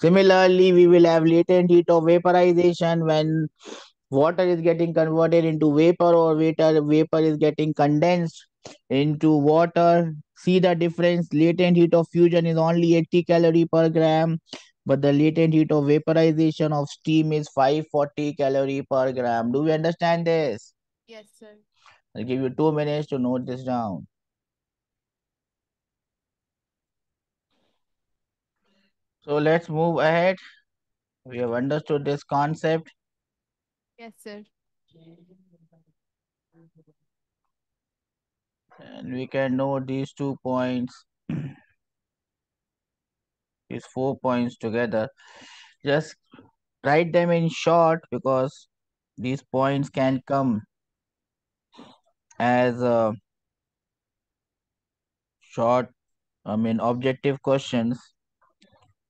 Similarly, we will have latent heat of vaporization when water is getting converted into vapor or vapor is getting condensed into water. See the difference. Latent heat of fusion is only 80 calorie per gram, but the latent heat of vaporization of steam is 540 calorie per gram. Do we understand this? Yes, sir. I'll give you 2 minutes to note this down. So let's move ahead. We have understood this concept Yes, sir. and we can note these 2 points, these 4 points together. Just write them in short because these points can come as short, objective questions.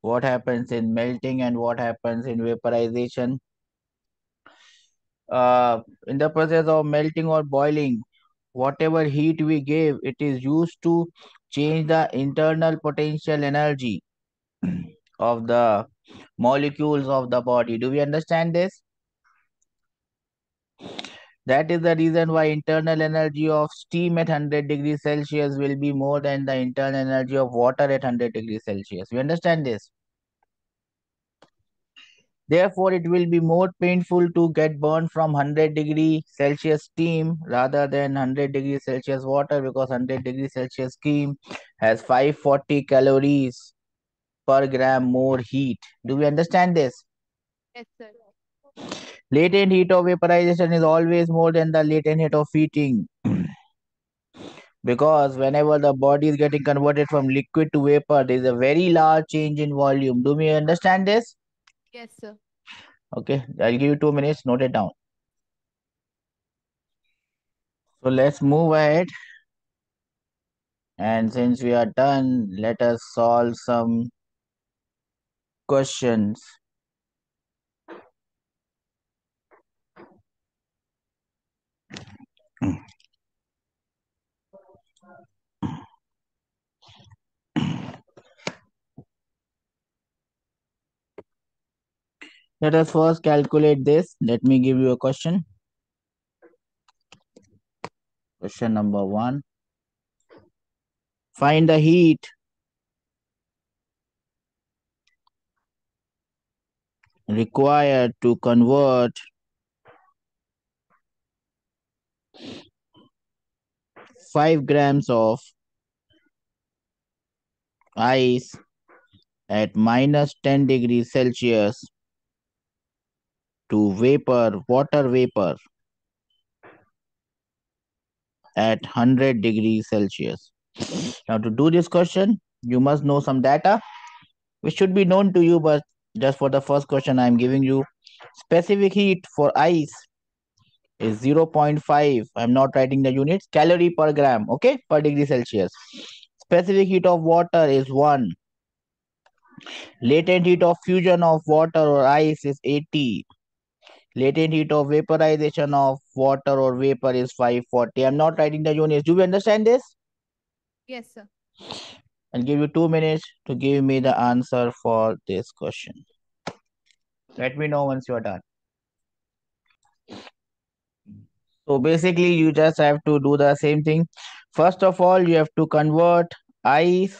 What happens in melting and what happens in vaporization? In the process of melting or boiling, whatever heat we give, it is used to change the internal potential energy of the molecules of the body. Do we understand this? That is the reason why internal energy of steam at 100 degrees Celsius will be more than the internal energy of water at 100 degrees Celsius. We understand this? Therefore, it will be more painful to get burned from 100 degree Celsius steam rather than 100 degrees Celsius water, because 100 degrees Celsius steam has 540 calories per gram more heat. Do we understand this? Yes, sir. Latent heat of vaporization is always more than the latent heat of heating, because whenever the body is getting converted from liquid to vapor, there is a very large change in volume. Do we understand this? Yes, sir. Okay, I'll give you 2 minutes. Note it down. So let's move ahead. And since we are done, let us solve some questions. Let us first calculate this. Let me give you a question. Question number 1. Find the heat required to convert 5 grams of ice at minus 10 degrees Celsius to water vapor at 100 degrees Celsius. Now, to do this question, you must know some data which should be known to you, but just for the first question, I am giving you specific heat for ice is 0.5. I'm not writing the units, calorie per gram, okay, per degree Celsius. Specific heat of water is 1. Latent heat of fusion of water or ice is 80. Latent heat of vaporization of water or vapor is 540. I'm not writing the units. Do we understand this? Yes, sir. I'll give you 2 minutes to give me the answer for this question. Let me know once you're done. So basically, you just have to do the same thing. First of all, you have to convert ice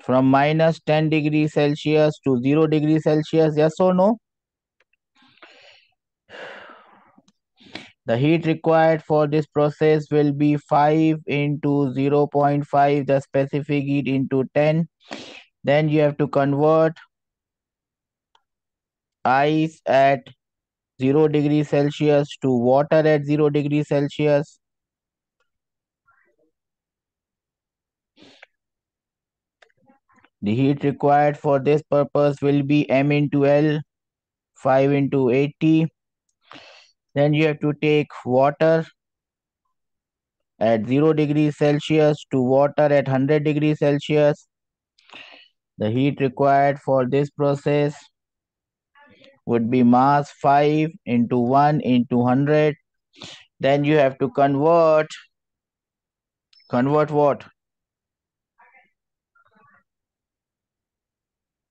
from minus 10 degrees Celsius to 0 degrees Celsius. Yes or no? The heat required for this process will be 5 into 0.5, the specific heat into 10. Then you have to convert ice at 0 degrees Celsius to water at 0 degrees Celsius. The heat required for this purpose will be M into L, 5 into 80. Then you have to take water at 0 degrees Celsius to water at 100 degrees Celsius. The heat required for this process would be mass 5 into 1 into 100. Then you have to convert what?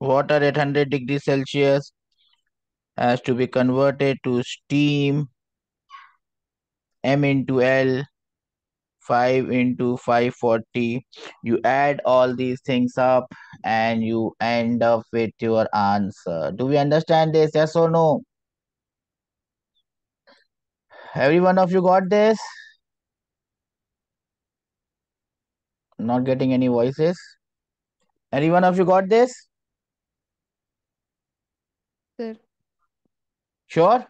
Water at 100 degrees Celsius has to be converted to steam, M into L, 5 into 540. You add all these things up and you end up with your answer. Do we understand this? Yes or no? Every one of you got this? Not getting any voices. Any one of you got this? Sir. Sure?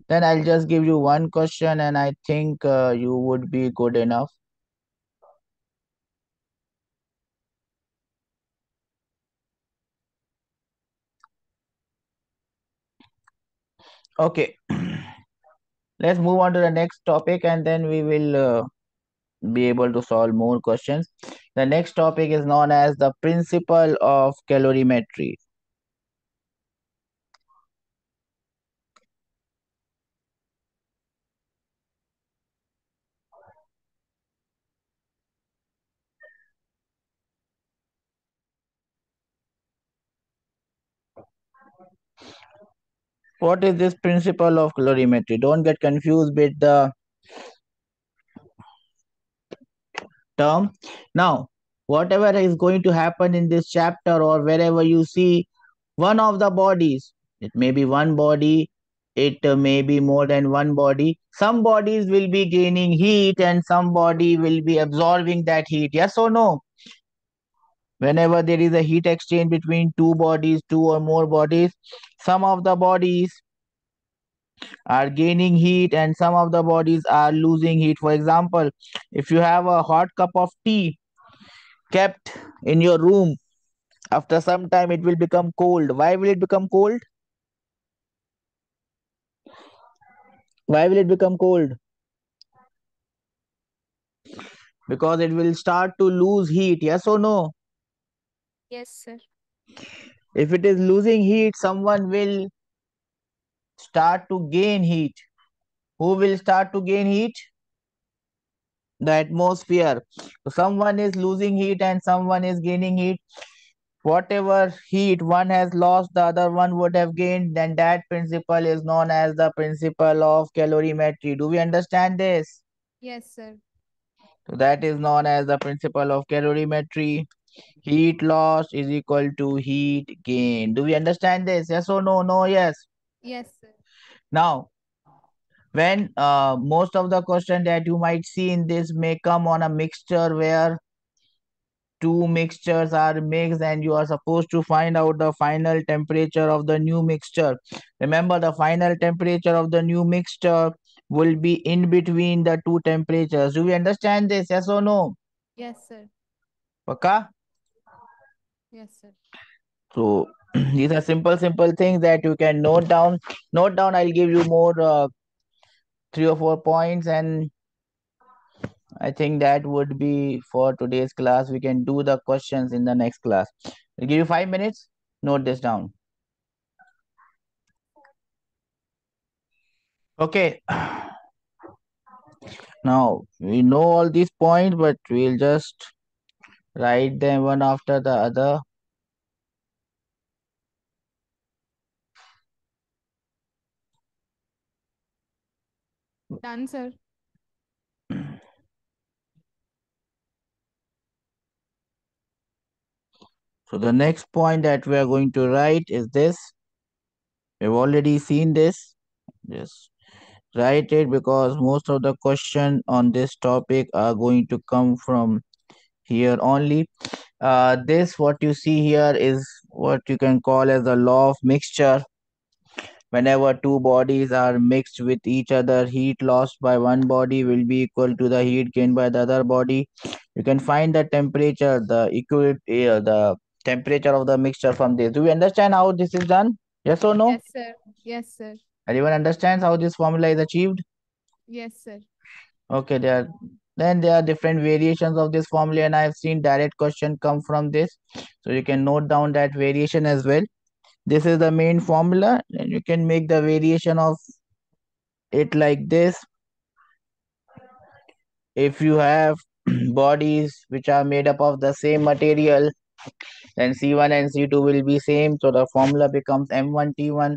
Then I'll just give you one question and I think you would be good enough. Okay. Let's move on to the next topic and then we will be able to solve more questions. The next topic is known as the principle of calorimetry. What is this principle of calorimetry? Don't get confused with the term. Now, whatever is going to happen in this chapter or wherever you see one of the bodies, it may be one body, it may be more than one body. Some bodies will be gaining heat and some body will be absorbing that heat. Yes or no? Whenever there is a heat exchange between two bodies, two or more bodies, some of the bodies are gaining heat and some of the bodies are losing heat. For example, if you have a hot cup of tea kept in your room, after some time it will become cold. Why will it become cold? Why will it become cold? Because it will start to lose heat. Yes or no? Yes, sir. If it is losing heat, someone will start to gain heat. Who will start to gain heat? The atmosphere. So someone is losing heat and someone is gaining heat. Whatever heat one has lost, the other one would have gained. Then that principle is known as the principle of calorimetry. Do we understand this? Yes, sir. So that is known as the principle of calorimetry. Heat loss is equal to heat gain. Do we understand this? Yes or no? No, yes. Yes, sir. Now, when most of the question that you might see in this may come on a mixture where two mixtures are mixed and you are supposed to find out the final temperature of the new mixture. Remember, the final temperature of the new mixture will be in between the two temperatures. Do we understand this? Yes or no? Yes, sir. Paka? Yes, sir. So these are simple things that you can note down. Note down. I'll give you more 3 or 4 points, and I think that would be for today's class. We can do the questions in the next class. I'll give you 5 minutes. Note this down. Okay. Now we know all these points, but we'll just write them one after the other. Done, sir. So the next point that we are going to write is this. We've already seen this. Just write it because most of the question on this topic are going to come from here only. This what you see here is what you can call as the law of mixture. Whenever two bodies are mixed with each other, heat lost by one body will be equal to the heat gained by the other body. You can find the temperature, the temperature of the mixture from this. Do we understand how this is done? Yes or no? Yes, sir. Yes, sir. Anyone understands how this formula is achieved? Yes, sir. Okay, there are different variations of this formula, and I've seen direct question come from this. So you can note down that variation as well. This is the main formula, and you can make the variation of it like this. If you have bodies which are made up of the same material, then C1 and C2 will be same. So the formula becomes M1T1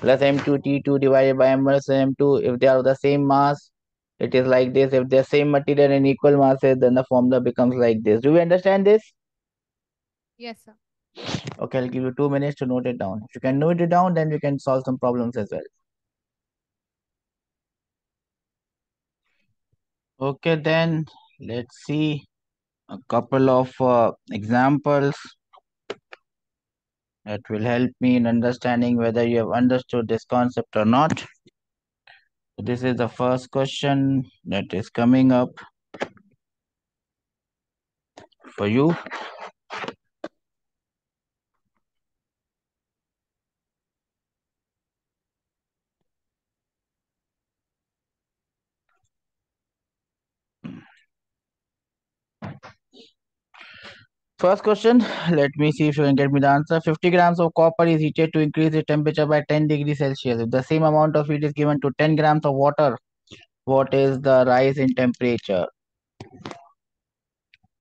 plus M2T2 divided by M1 plus M2. If they are of the same mass, it is like this. If they're same material and equal masses, then the formula becomes like this. Do we understand this? Yes, sir. Okay, I'll give you 2 minutes to note it down. If you can note it down, then we can solve some problems as well. Okay, then let's see a couple of examples that will help me in understanding whether you have understood this concept or not. So this is the first question that is coming up for you. First question, let me see if you can get me the answer. 50 grams of copper is heated to increase the temperature by 10 degrees Celsius. If the same amount of heat is given to 10 grams of water, what is the rise in temperature?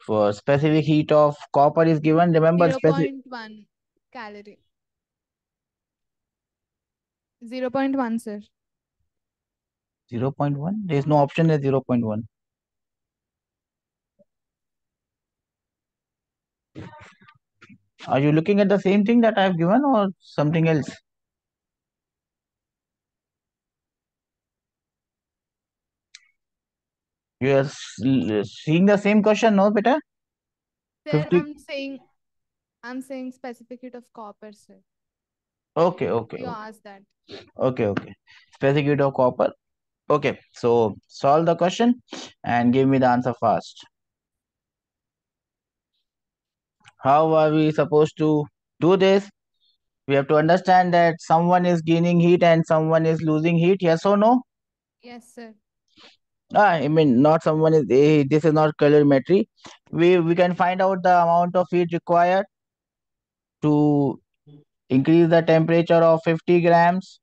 For specific heat of copper is given, remember specific 0.1 calorie. 0.1, sir. 0.1. There is no option as 0.1. Are you looking at the same thing that I have given or something else? You are seeing the same question, no, beta? Sir, 50. I'm saying specific heat of copper, sir. Okay, okay, You okay, asked that. okay, okay. Specific heat of copper. Okay, so solve the question and give me the answer fast. How are we supposed to do this? We have to understand that someone is gaining heat and someone is losing heat, yes or no? Yes, sir. I mean, not someone is, this is not calorimetry. We can find out the amount of heat required to increase the temperature of 50 grams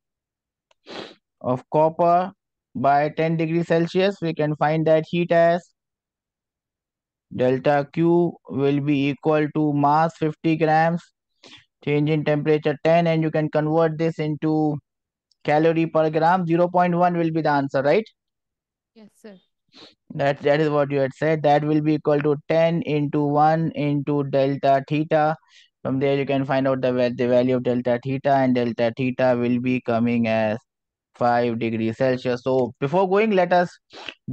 of copper by 10 degrees Celsius. We can find that heat as delta Q will be equal to mass 50 grams, change in temperature 10, and you can convert this into calorie per gram. 0.1 will be the answer, right? Yes, sir. That is what you had said. That will be equal to 10 into 1 into delta theta. From there you can find out the value of delta theta, and delta theta will be coming as 5 degrees Celsius. So before going, let us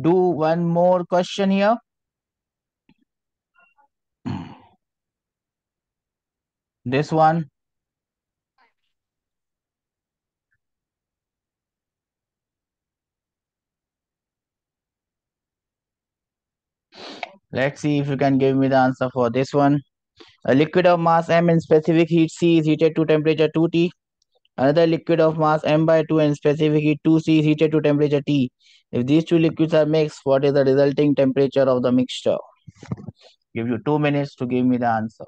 do one more question here. This one. Let's see if you can give me the answer for this one. A liquid of mass m and specific heat C is heated to temperature 2T. Another liquid of mass m by 2 and specific heat 2C is heated to temperature T. If these two liquids are mixed, what is the resulting temperature of the mixture? Give you 2 minutes to give me the answer.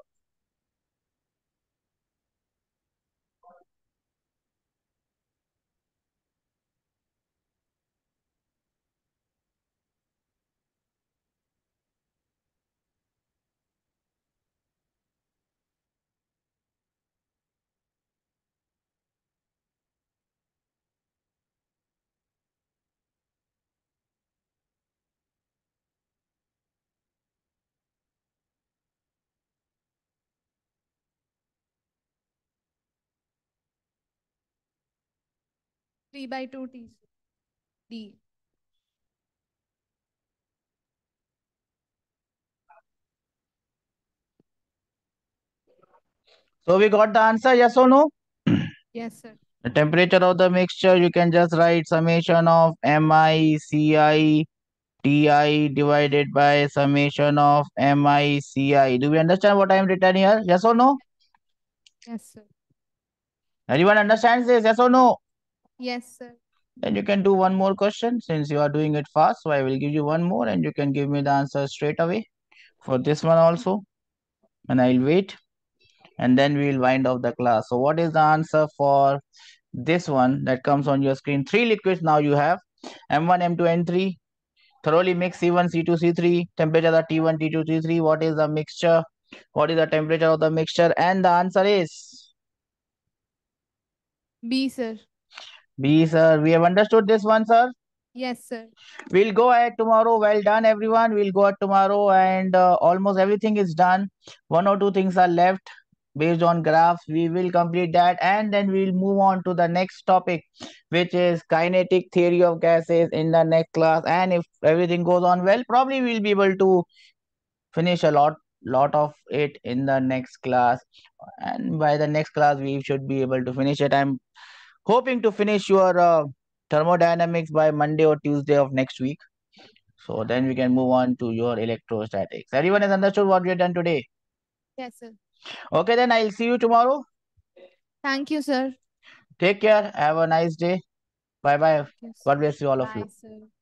Three by 2 T. D. So we got the answer, yes or no? Yes, sir. The temperature of the mixture, you can just write summation of MiCi Ti divided by summation of MiCi. Do we understand what I am written here? Yes or no? Yes, sir. Anyone understands this? Yes or no? Yes, sir. Then you can do one more question since you are doing it fast. So I will give you one more and you can give me the answer straight away for this one also. And I'll wait and then we will wind up the class. So what is the answer for this one that comes on your screen? Three liquids now you have M1, M2, N3. Thoroughly mix C1, C2, C3. Temperature are T1, T2, T3. What is the mixture? What is the temperature of the mixture? And the answer is B, sir. B, sir. We have understood this one, sir. Yes, sir. We'll go ahead tomorrow. Well done, everyone. We'll go ahead tomorrow and almost everything is done. One or two things are left. based on graphs. We will complete that, and then we'll move on to the next topic, which is kinetic theory of gases in the next class. And if everything goes on well, probably we'll be able to finish a lot of it in the next class, and by the next class we should be able to finish it. I'm hoping to finish your thermodynamics by Monday or Tuesday of next week, so then we can move on to your electrostatics. Everyone has understood what we have done today? Yes, sir. Okay, then I'll see you tomorrow. Thank you, sir. Take care, have a nice day. Bye bye. Yes. God bless you, all of you. Bye, sir.